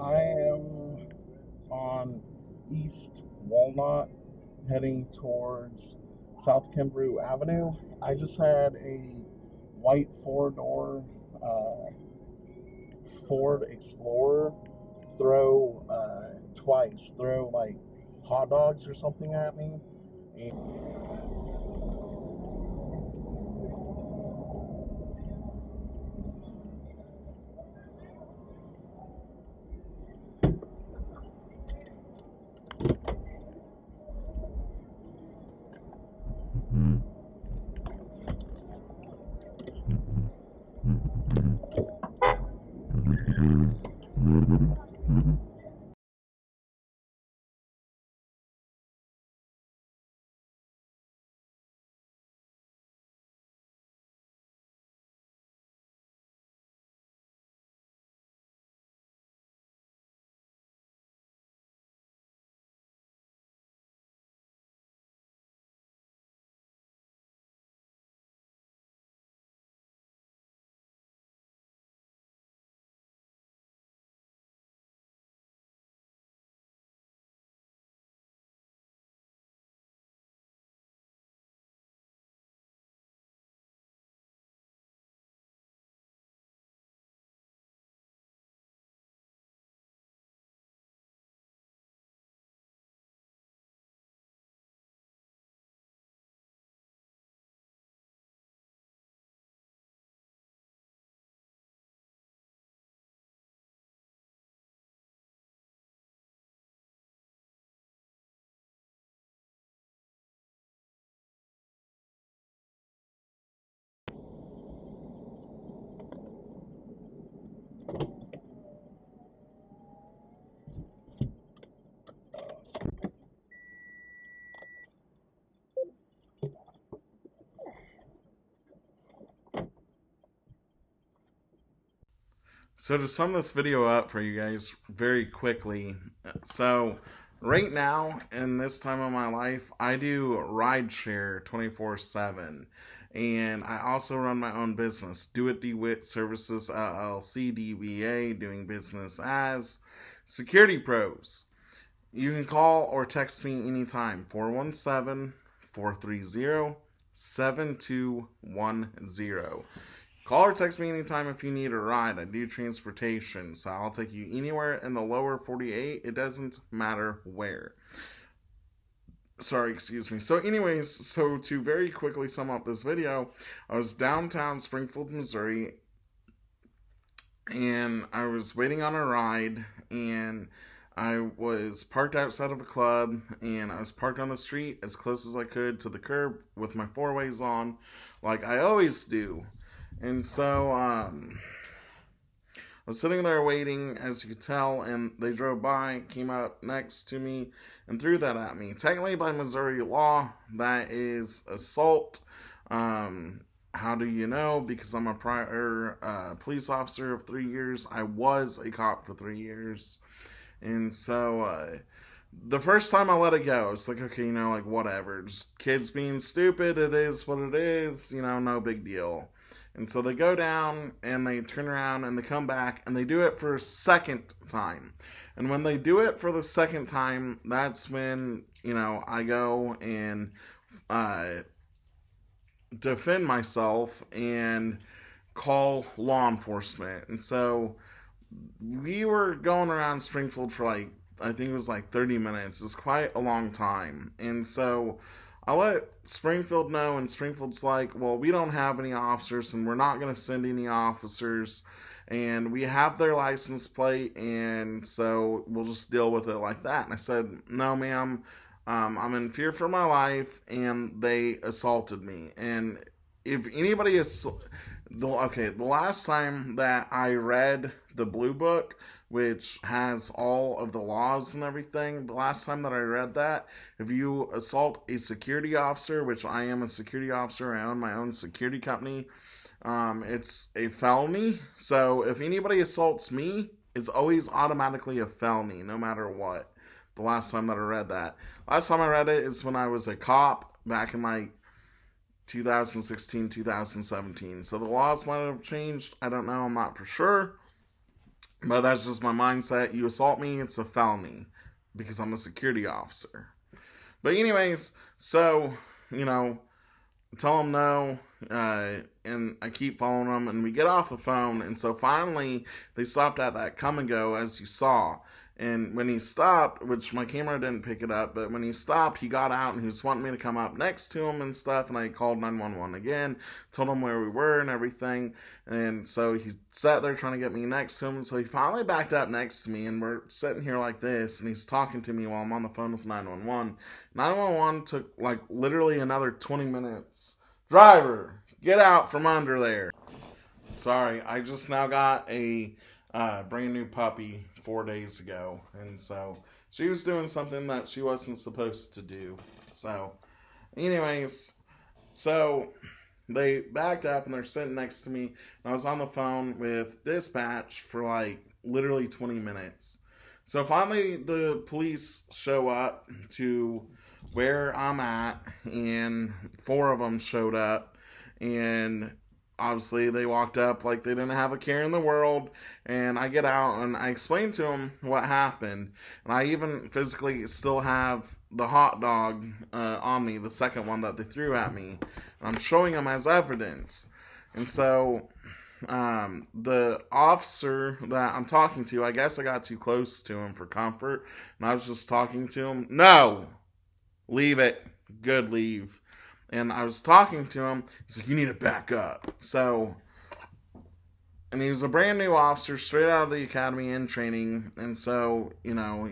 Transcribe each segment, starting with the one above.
I am on East Walnut heading towards South Kimbrough Avenue. I just had a white four-door Ford Explorer throw like hot dogs or something at me. And So to sum this video up for you guys very quickly, so right now in this time of my life, I do rideshare 24/7, and I also run my own business, Doit DeWitt Services LLC DBA, doing business as Security Pros. You can call or text me anytime, 417-430-7210. Call or text me anytime if you need a ride. I do transportation, so I'll take you anywhere in the lower 48. It doesn't matter where. Sorry, excuse me. So anyways, so to very quickly sum up this video, I was downtown Springfield, Missouri, and I was waiting on a ride, and I was parked outside of a club, and I was parked on the street as close as I could to the curb with my four-ways on, like I always do. And so, I was sitting there waiting, as you could tell, and they drove by, came up next to me, and threw that at me. Technically, by Missouri law, that is assault. How do you know? Because I'm a prior police officer of 3 years. I was a cop for 3 years. And so, the first time I let it go, it's like, okay, like, whatever. Just kids being stupid, it is what it is, no big deal. And so they go down, and they turn around, and they come back, and they do it for a second time. And when they do it for the second time, that's when, I go and defend myself and call law enforcement. And so we were going around Springfield for I think it was 30 minutes. It's quite a long time. And so I let Springfield know, and Springfield's like, well, we don't have any officers, and we're not going to send any officers, and we have their license plate, and so we'll just deal with it like that. And I said, no, ma'am, I'm in fear for my life, and they assaulted me. And if anybody is... the last time that I read the Blue Book, which has all of the laws and everything. The last time that I read that, if you assault a security officer, which I am a security officer, I own my own security company, it's a felony. So if anybody assaults me, it's always automatically a felony, no matter what. The last time that I read that. Last time I read it is when I was a cop back in like 2016, 2017. So the laws might have changed. I don't know. I'm not for sure. But that's just my mindset. You assault me, it's a felony because I'm a security officer. But anyways, so, tell them no, and I keep following them, and we get off the phone, and so finally, they stopped at that come and go, as you saw, and when he stopped, which my camera didn't pick it up, but when he stopped, he got out, and he was wanting me to come up next to him and stuff, and I called 911 again, told him where we were and everything, and so he sat there trying to get me next to him, and so he finally backed up next to me, and we're sitting here like this, and he's talking to me while I'm on the phone with 911. 911 took, like, literally another 20 minutes. Driver, get out from under there. Sorry, I just now got a brand new puppy 4 days ago, and so she was doing something that she wasn't supposed to do. So, anyways, so they backed up and they're sitting next to me, and I was on the phone with dispatch for like literally 20 minutes. So finally the police show up to where I'm at, and 4 of them showed up, and obviously they walked up like they didn't have a care in the world, and I get out and I explain to them what happened, and I even physically still have the hot dog on me, the second one that they threw at me, and I'm showing them as evidence. And so the officer that I'm talking to, I guess I got too close to him for comfort, and I was just talking to him. No, leave it, good, leave. And I was talking to him. He's like, you need to back up. So, and he was a brand new officer, straight out of the academy in training. And so,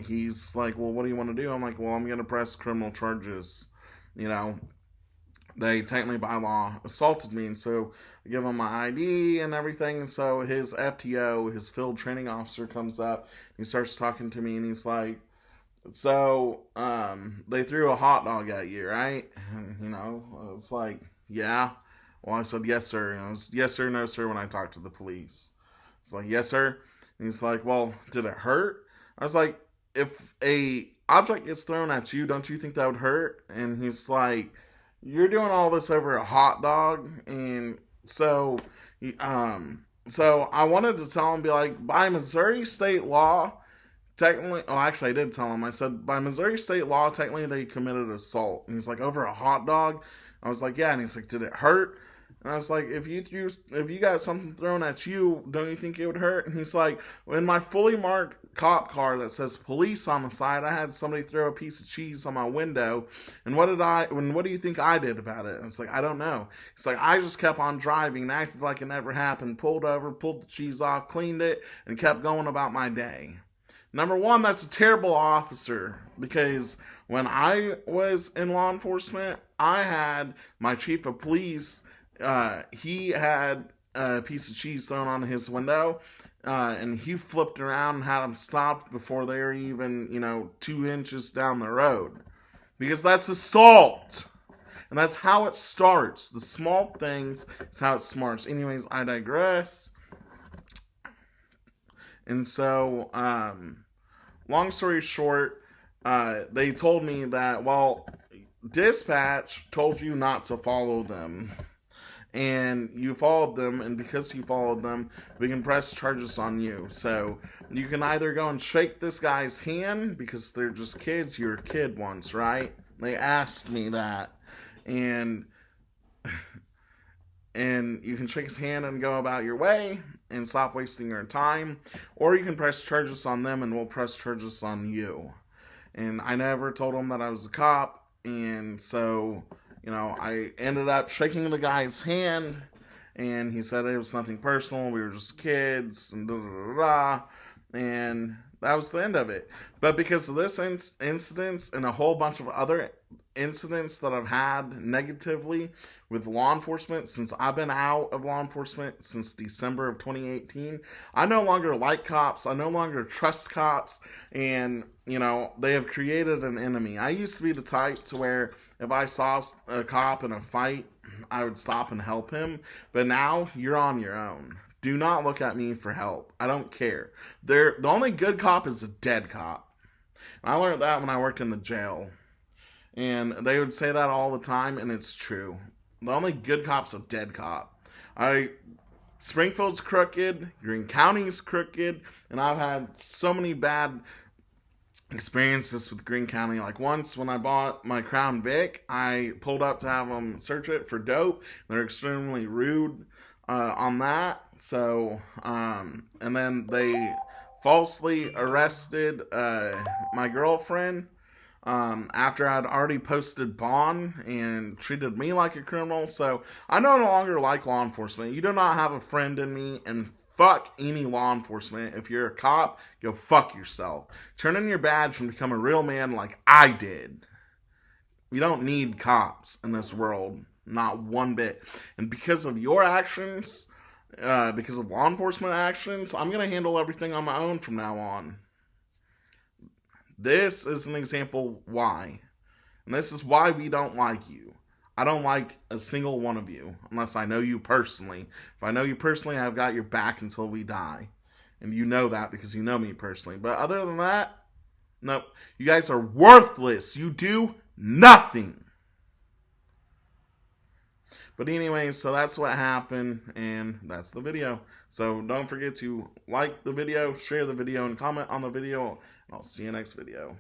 he's like, well, what do you want to do? I'm like, well, I'm going to press criminal charges. They technically by law assaulted me. And so I give him my ID and everything. And so his FTO, his field training officer, comes up. He starts talking to me, and he's like, so, they threw a hot dog at you, right? And, I was like, yeah. Well, I said, yes, sir. And I was, yes, sir, no, sir, when I talked to the police. It's like, yes, sir. And he's like, well, did it hurt? I was like, if a object gets thrown at you, don't you think that would hurt? And he's like, you're doing all this over a hot dog. And so I wanted to tell him, be like, by Missouri state law, technically, actually I did tell him, I said, by Missouri state law, technically they committed assault. And he's like, over a hot dog? I was like, yeah. And he's like, did it hurt? And I was like, if you got something thrown at you, don't you think it would hurt? And he's like, in my fully marked cop car that says police on the side, I had somebody throw a piece of cheese on my window. And what do you think I did about it? And it's like, I don't know. It's like, I just kept on driving and acted like it never happened, pulled over, pulled the cheese off, cleaned it, and kept going about my day. Number one, that's a terrible officer, because when I was in law enforcement, I had my chief of police, he had a piece of cheese thrown on his window, and he flipped around and had them stopped before they were even, 2 inches down the road. Because that's assault. And that's how it starts. The small things is how it starts. Anyways, I digress. And so, long story short, they told me that, well, dispatch told you not to follow them. And you followed them, and because you followed them, we can press charges on you. So, you can either go and shake this guy's hand, because they're just kids. You were a kid once, right? They asked me that. And you can shake his hand and go about your way and stop wasting your time, or you can press charges on them and we'll press charges on you. And I never told him that I was a cop, and so, I ended up shaking the guy's hand, and he said it was nothing personal, we were just kids, and and that was the end of it. But because of this incident and a whole bunch of other incidents that I've had negatively with law enforcement since I've been out of law enforcement since December of 2018, I no longer like cops. I no longer trust cops, and they have created an enemy. I used to be the type to where if I saw a cop in a fight, I would stop and help him. But now you're on your own. Do not look at me for help. I don't care. The only good cop is a dead cop. And I learned that when I worked in the jail. And they would say that all the time, and it's true. The only good cop's a dead cop. Springfield's crooked, Greene County's crooked, and I've had so many bad experiences with Greene County. Like once when I bought my Crown Vic, I pulled up to have them search it for dope. They're extremely rude on that. So, and then they falsely arrested my girlfriend after I'd already posted bond and treated me like a criminal. So I no longer like law enforcement. You do not have a friend in me, and fuck any law enforcement. If you're a cop, go fuck yourself. Turn in your badge and become a real man like I did. We don't need cops in this world. Not one bit. And because of your actions, because of law enforcement actions, I'm going to handle everything on my own from now on. This is an example why. And this is why we don't like you. I don't like a single one of you, unless I know you personally. If I know you personally, I've got your back until we die. And you know that because you know me personally. But other than that, nope. You guys are worthless. You do nothing. But anyway, so that's what happened, and that's the video. So don't forget to like the video, share the video, and comment on the video. And I'll see you next video.